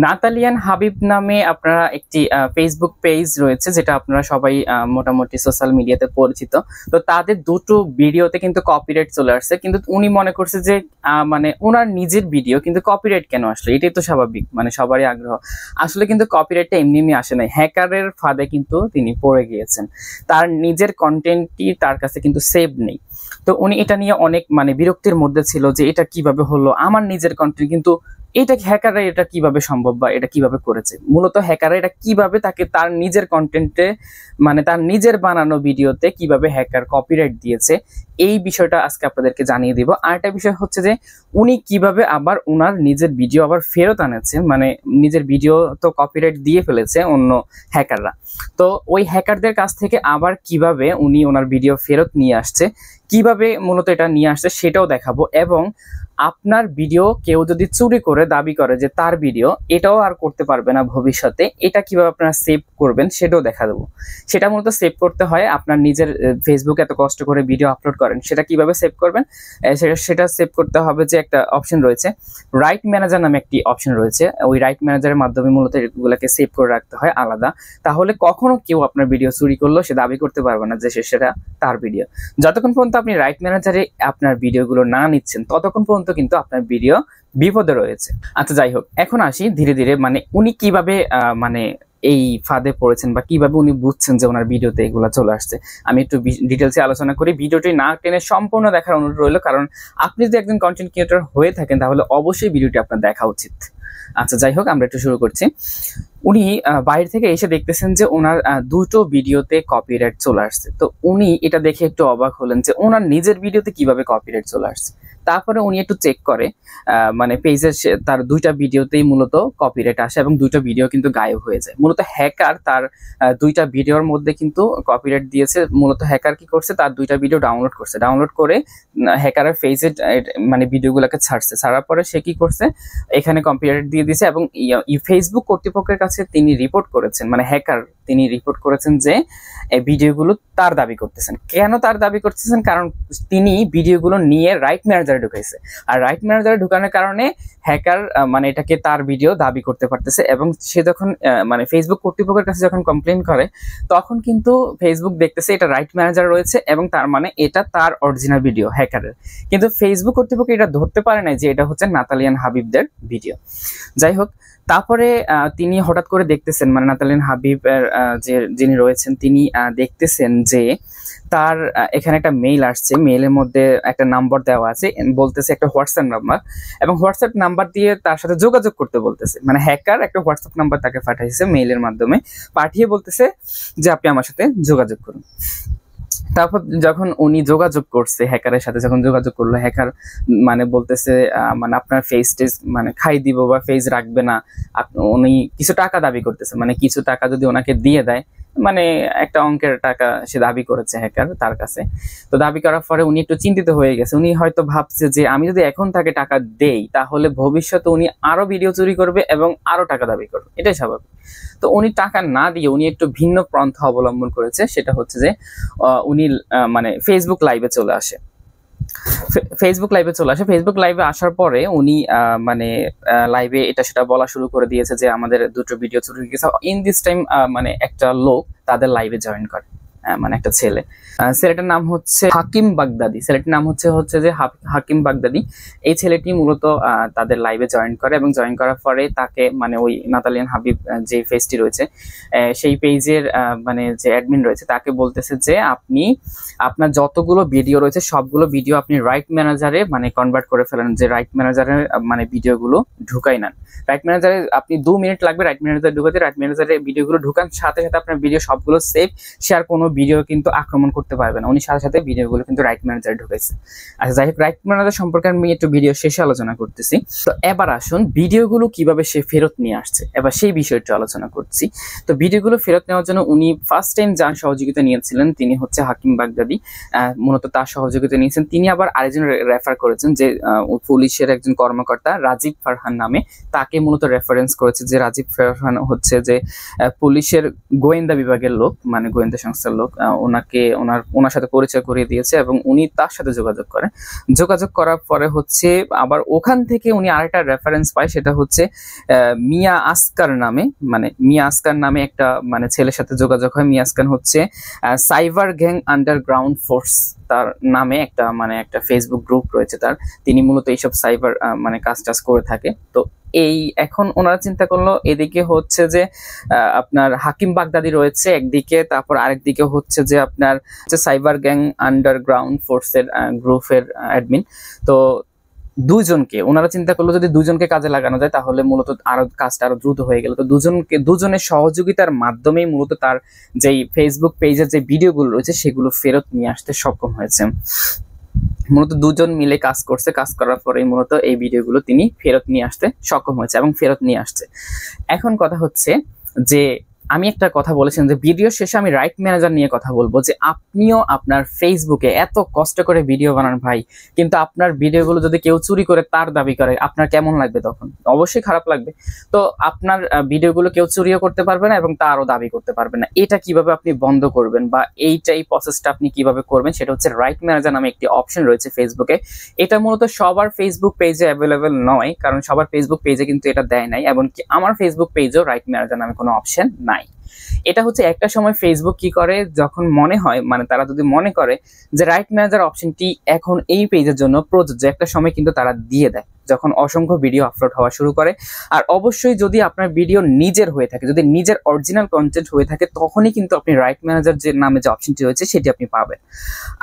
নাতালিয়ান হাবিব নামে আপনারা একটি ফেসবুক পেজ রয়েছে, যেটা আপনারা সবাই মোটামুটি সোশ্যাল মিডিয়াতে পরিচিত। তো তাদের দুটো ভিডিওতে কিন্তু কপিরাইট চলে আসছে, কিন্তু উনি মনে করছে যে মানে ওনার নিজের ভিডিও কিন্তু কপিরাইট কেন আসলো, এটাই তো স্বাভাবিক, মানে সবারই আগ্রহ। আসলে কিন্তু কপিরাইটটা এমনি এমনি আসে নাই, হ্যাকারের ফাঁদে কিন্তু তিনি পড়ে গিয়েছেন। তার নিজের কন্টেন্টটি তার কাছে কিন্তু সেভ নেই। তো উনি এটা নিয়ে অনেক মানে বিরক্তির মধ্যে ছিল যে এটা কিভাবে হলো, আমার নিজের কন্টেন্ট কিন্তু এটা হ্যাকাররা এটা কিভাবে সম্ভব বা এটা কিভাবে করেছে। মূলত হ্যাকাররা এটা কিভাবে তাকে তার নিজের কন্টেন্টে মানে তার নিজের বানানো ভিডিওতে কিভাবে হ্যাকার কপিরাইট দিয়েছে, এই বিষয়টা আজকে আপনাদেরকে জানিয়ে দিব। আরেকটা বিষয় হচ্ছে যে উনি কিভাবে আবার ওনার নিজের ভিডিও আবার ফেরত আনেছে, মানে নিজের ভিডিও তো কপিরাইট দিয়ে ফেলেছে অন্য হ্যাকাররা, তো ওই হ্যাকারদের কাছ থেকে আবার কিভাবে উনি ওনার ভিডিও ফেরত নিয়ে আসছে, কিভাবে মূলত এটা নিয়ে আসছে সেটাও দেখাবো। এবং আপনার ভিডিও কেউ যদি চুরি করে দাবি করে যে তার ভিডিও, এটাও আর করতে পারবে না ভবিষ্যতে, এটা কিভাবে আপনারা সেভ করবেন সেটাও দেখা দেবো। সেটা মূলত সেভ করতে হয় আপনার নিজের ফেসবুকে এত কষ্ট করে ভিডিও আপলোড করেন, সেটা কিভাবে সেভ করবেন, সেটা সেভ করতে হবে যে একটা অপশন রয়েছে, রাইট ম্যানেজার নামে একটি অপশন রয়েছে। ওই রাইট ম্যানেজারের মাধ্যমে মূলত এগুলোকে সেভ করে রাখতে হয় আলাদা। তাহলে কখনো কেউ আপনার ভিডিও চুরি করলো সে দাবি করতে পারবে না যে সেটা তার ভিডিও। যতক্ষণ পর্যন্ত আপনি রাইট ম্যানেজারে আপনার ভিডিওগুলো না নিচ্ছেন, ততক্ষণ পর্যন্ত কিন্তু আপনার ভিডিও বিপদে রয়েছে। আচ্ছা, যাই হোক, এখন আসি ধীরে ধীরে মানে উনি কিভাবে মানে এই ফাঁদে পড়েছেন বা কিভাবে উনি বুঝছেন যে ওনার ভিডিওতে এগুলো চলে আসছে। আমি একটু ডিটেলসে আলোচনা করি, ভিডিওটি না টেনে সম্পূর্ণ দেখার অনুরোধ রইল, কারণ আপনি যদি একজন কন্টেন্ট ক্রিয়েটর হয়ে থাকেন তাহলে অবশ্যই ভিডিওটি আপনার দেখা উচিত। আচ্ছা, যাই হোক, আমরা একটু শুরু করছি। উনি বাইরে থেকে এসে দেখতেছেন যে ওনার দুটো ভিডিওতে কপিরাইট চলে আসছে। তো উনি এটা দেখে একটু অবাক হলেন যে ওনার নিজের ভিডিওতে কিভাবে কপিরাইট চলে আসছে। তারপরে উনি একটু চেক করে মানে পেজের তার দুইটা ভিডিওতেই মূলত কপিরাইট আসে এবং দুইটা ভিডিও কিন্তু গায়েব হয়ে যায়। মূলত হ্যাকার তার দুইটা ভিডিওর মধ্যে কিন্তু কপিরাইট দিয়েছে। মূলত হ্যাকার কি করছে, তার দুইটা ভিডিও ডাউনলোড করছে, ডাউনলোড করে হ্যাকারের পেজে মানে ভিডিওগুলোকে ছাড়ার পরে সে কি করছে, এখানে কপিরাইট দিয়ে দিয়েছে এবং ফেসবুক কর্তৃপক্ষের কাছে তিনি রিপোর্ট করেছেন, মানে হ্যাকার তিনি রিপোর্ট করেছেন যে এই ভিডিওগুলো তার দাবি করতেছেন। কেন তার দাবি করতেছেন, কারণ তিনি ভিডিওগুলো নিয়ে রাইট ম্যানেজারে ঢুকাইছে, আর রাইট ম্যানেজারে ঢুকানোর কারণে হ্যাকার মানে এটাকে তার ভিডিও দাবি করতে পারতেছে। এবং সে যখন মানে ফেসবুক কর্তৃপক্ষের কাছে যখন কমপ্লেন করে, তখন কিন্তু ফেসবুক দেখতেছে এটা রাইট ম্যানেজার রয়েছে এবং তার মানে এটা তার অরিজিনাল ভিডিও হ্যাকারের। কিন্তু ফেসবুক কর্তৃপক্ষ এটা ধরতে পারে না যে এটা হচ্ছে নাতালিয়ান হাবিবদের ভিডিও। যাই হোক, তারপরে তিনি হঠাৎ করে দেখতেছেন, মানে নাতালিয়ান হাবিবের যিনি রয়েছেন তিনি দেখতেছেন যে তার এখানে একটা মেইল আসছে, মেইলের মধ্যে একটা নাম্বার দেওয়া আছে, বলতেছে একটা হোয়াটসঅ্যাপ নাম্বার, এবং হোয়াটসঅ্যাপ নাম্বার দিয়ে তার সাথে যোগাযোগ করতে বলতেছে। মানে হ্যাকার একটা হোয়াটসঅ্যাপ নাম্বার তাকে পাঠিয়েছে মেইলের মাধ্যমে, পাঠিয়ে বলতেছে যে আপনি আমার সাথে যোগাযোগ করুন। তারপর যখন উনি যোগাযোগ করছে হ্যাকারের সাথে, যখন যোগাযোগ করলো, হ্যাকার মানে বলতেছে মানে আপনার ফেস টেস্ট মানে খাই দিব বা ফেস রাখবে না। উনি কিছু টাকা দাবি করতেছে, মানে কিছু টাকা যদি ওনাকে দিয়ে দেয়, মানে একটা অঙ্কের টাকা সে দাবি করেছে হ্যাকার তার কাছে। তো দাবি করার পরে উনি একটু চিন্তিত হয়ে গেছে। উনি হয়তো ভাবছে যে আমি যদি এখন তাকে টাকা দেই তাহলে ভবিষ্যতে উনি আরো ভিডিও চুরি করবে এবং আরো টাকা দাবি করবে, এটাই স্বাভাবিক। তো উনি টাকা না দিয়ে উনি একটু ভিন্ন পন্থা অবলম্বন করেছে, সেটা হচ্ছে যে উনি মানে ফেসবুক লাইভে চলে আসে। ফেসবুক লাইভে আসার পরে উনি মানে লাইভে এটা সেটা বলা শুরু করে দিয়েছে যে আমাদের দুটো ভিডিও চুরি হয়ে গেছে। ইন দিস টাইম মানে একটা লোক তাদের লাইভে জয়েন করে, মানে একটা ছেলে, ছেলেটার নাম হচ্ছে হাকিম বাগদাদি, ছেলেটির নাম হচ্ছে যে হাকিম বাগদাদি। এই ছেলেটি মূলত তাদের লাইভে জয়েন করে এবং জয়েন করার পরে তাকে মানে ওই নাতালিয়ান হাবিব যে পেজটি রয়েছে সেই পেজের মানে যে অ্যাডমিন রয়েছে তাকে বলতেছে যে আপনি আপনার যতগুলো ভিডিও রয়েছে সবগুলো ভিডিও আপনি রাইট ম্যানেজারে মানে কনভার্ট করে ফেলেন, যে রাইট ম্যানেজারে মানে ভিডিওগুলো ঢুকাই নেন। রাইট ম্যানেজারে আপনি 2 মিনিট লাগবে রাইট ম্যানেজারে ঢুকাতে, রাইট ম্যানেজারে ভিডিওগুলো ঢুকান, সাথে সাথে আপনার ভিডিও সবগুলো সেভ, শেয়ার কোনো ভিডিও কিন্তু আক্রমণ করতে পারবে না। উনি সাথে সাথে ভিডিওগুলো কিন্তু রাইট ম্যানেজারে ঢুকাইছে। আচ্ছা, যাই হোক, রাইট ম্যানেজার সম্পর্কে আমি একটু ভিডিও শেষে আলোচনা করতেছি। তো এবার আসুন ভিডিওগুলো কিভাবে সে ফেরত নিয়ে আসছে, এবার সেই বিষয়টা আলোচনা করছি। তো ভিডিওগুলো ফেরত নেওয়ার জন্য উনি ফার্স্ট টাইম যার সহযোগিতা নিয়েছিলেন তিনি হচ্ছে হাকিম বাগদাদি, মূলত তার সহযোগিতা নিয়েছেন। তিনি আবার আরেকজন রেফার করেছেন যে পুলিশের একজন কর্মকর্তা রাজীব ফারহান নামে, তাকে মূলত রেফারেন্স করেছে যে রাজীব ফারহান হচ্ছে যে পুলিশের গোয়েন্দা বিভাগের লোক, মানে গোয়েন্দা সংস্থার লোক। লোক ওনাকে ওনার সাথে পরিচয় করিয়ে দিয়েছে এবং উনি তার সাথে যোগাযোগ করার পরে হচ্ছে আবার ওখান থেকে উনি আরেকটা রেফারেন্স পায়, সেটা হচ্ছে মিয়া আসকার নামে একটা মানে ছেলের সাথে যোগাযোগ হয়। মিয়া আসকার হচ্ছে সাইবার গ্যাং আন্ডারগ্রাউন্ড ফোর্স তার নামে একটা ফেসবুক গ্রুপ রয়েছে তার, তিনি মূলত এইসব সাইবার কাজ করে থাকে। তো এখন ওনারা চিন্তা করলো এদিকে হচ্ছে যে আপনার হাকিম বাগদাদি রয়েছে একদিকে, তারপর আরেকদিকে হচ্ছে যে আপনার সাইবার গ্যাং আন্ডারগ্রাউন্ড ফোর্সের গ্রুপের অ্যাডমিন। তো ওনারা চিন্তা করলো যদি দুজনকে কাজে লাগানো যায় তাহলে মূলত কাজটা আরো দ্রুত হয়ে গেল। তো দুজনের সহযোগিতার মাধ্যমেই মূলত তার যেই ফেসবুক পেজের যে ভিডিওগুলো রয়েছে সেগুলো ফেরত নিয়ে আসতে সক্ষম হয়েছে। মূলত দুজন মিলে কাজ করার পরে মূলত এই ভিডিওগুলো তিনি ফেরত নিয়ে আসতে সক্ষম হয়েছে এবং ফেরত নিয়ে আসছে। এখন কথা হচ্ছে যে আমি একটা কথা বলেছিলাম যে ভিডিও শেষে আমি রাইট ম্যানেজার নিয়ে কথা বলবো, যে আপনিও আপনার ফেসবুকে এত কষ্ট করে ভিডিও বানান ভাই, কিন্তু আপনার ভিডিওগুলো যদি কেউ চুরি করে তার দাবি করে আপনার কেমন লাগবে? তখন অবশ্যই খারাপ লাগবে। তো আপনার ভিডিওগুলো কেউ চুরিও করতে পারবে না এবং তারও দাবি করতে পারবে না। এটা কিভাবে আপনি বন্ধ করবেন বা এই প্রসেসটা আপনি কিভাবে করবেন, সেটা হচ্ছে রাইট ম্যানেজার নামে একটি অপশন রয়েছে ফেসবুকে। এটা মূলত সবার ফেসবুক পেজে অ্যাভেলেবেল নয়, কারণ সবার ফেসবুক পেজে কিন্তু এটা দেয় নাই, এমনকি আমার ফেসবুক পেজেও রাইট ম্যানেজার নামে কোনো অপশন নাই। এটা হচ্ছে একটা সময় ফেসবুক কি করে, যখন মনে হয় তারা যদি মনে করে যে রাইট ম্যানেজার অপশনটি এখন এই পেজের জন্য প্রযোজ্য, একটা সময় কিন্তু তারা দিয়ে দেয় যখন অসংখ্য ভিডিও আপলোড হওয়া শুরু করে। আর অবশ্যই যদি আপনার ভিডিও নিজের হয়ে থাকে, যদি নিজের অরিজিনাল কন্টেন্ট হয়ে থাকে, তখনই কিন্তু আপনি রাইট ম্যানেজার যে নামে যে অপশনটি রয়েছে সেটি আপনি পাবেন।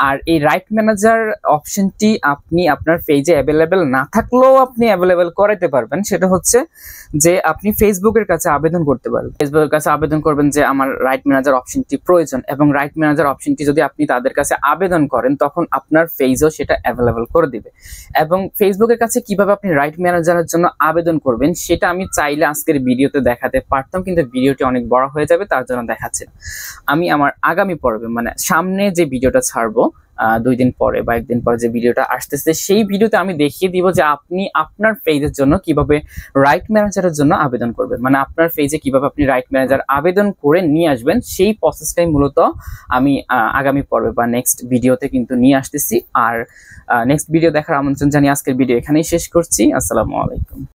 আর এই রাইট ম্যানেজার অপশনটি আপনি আপনার পেজে অ্যাভেলেবেল না থাকলেও আপনি অ্যাভেলেবেল করাতে পারবেন। সেটা হচ্ছে যে আপনি ফেসবুকের কাছে আবেদন করতে পারবেন, ফেসবুকের কাছে আবেদন করবেন যে আমার রাইট ম্যানেজার অপশনটি প্রয়োজন, এবং রাইট ম্যানেজার অপশনটি যদি আপনি তাদের কাছে আবেদন করেন তখন আপনার পেজও সেটা অ্যাভেলেবেল করে দিবে। এবং ফেসবুকের কাছে কিভাবে আপনি রাইট ম্যানেজারের জন্য আবেদন করবেন সেটা আমি চাইলে আজকের ভিডিওতে দেখাতে পারতাম, কিন্তু ভিডিওটি অনেক বড় হয়ে যাবে, তার জন্য দেখাচ্ছি না। আমি আমার আগামী পর্বে সামনে যে ভিডিওটা ছাড়বো 2 দিন পরে বা 1 দিন পরে যে ভিডিওটা আসতেছে, সেই ভিডিওতে আমি দেখিয়ে দিব যে আপনি আপনার পেজের জন্য কিভাবে রাইট ম্যানেজারের জন্য আবেদন করবেন, আপনার পেজে কিভাবে আপনি রাইট ম্যানেজার আবেদন করে নিয়ে আসবেন, সেই প্রসেসটাই মূলত আমি আগামী পর্বে বা নেক্সট ভিডিওতে কিন্তু নিয়ে আসতেছি। আর নেক্সট ভিডিও দেখার আমন্ত্রণ জানিয়ে আজকের ভিডিও এখানেই শেষ করছি। আসসালামু আলাইকুম।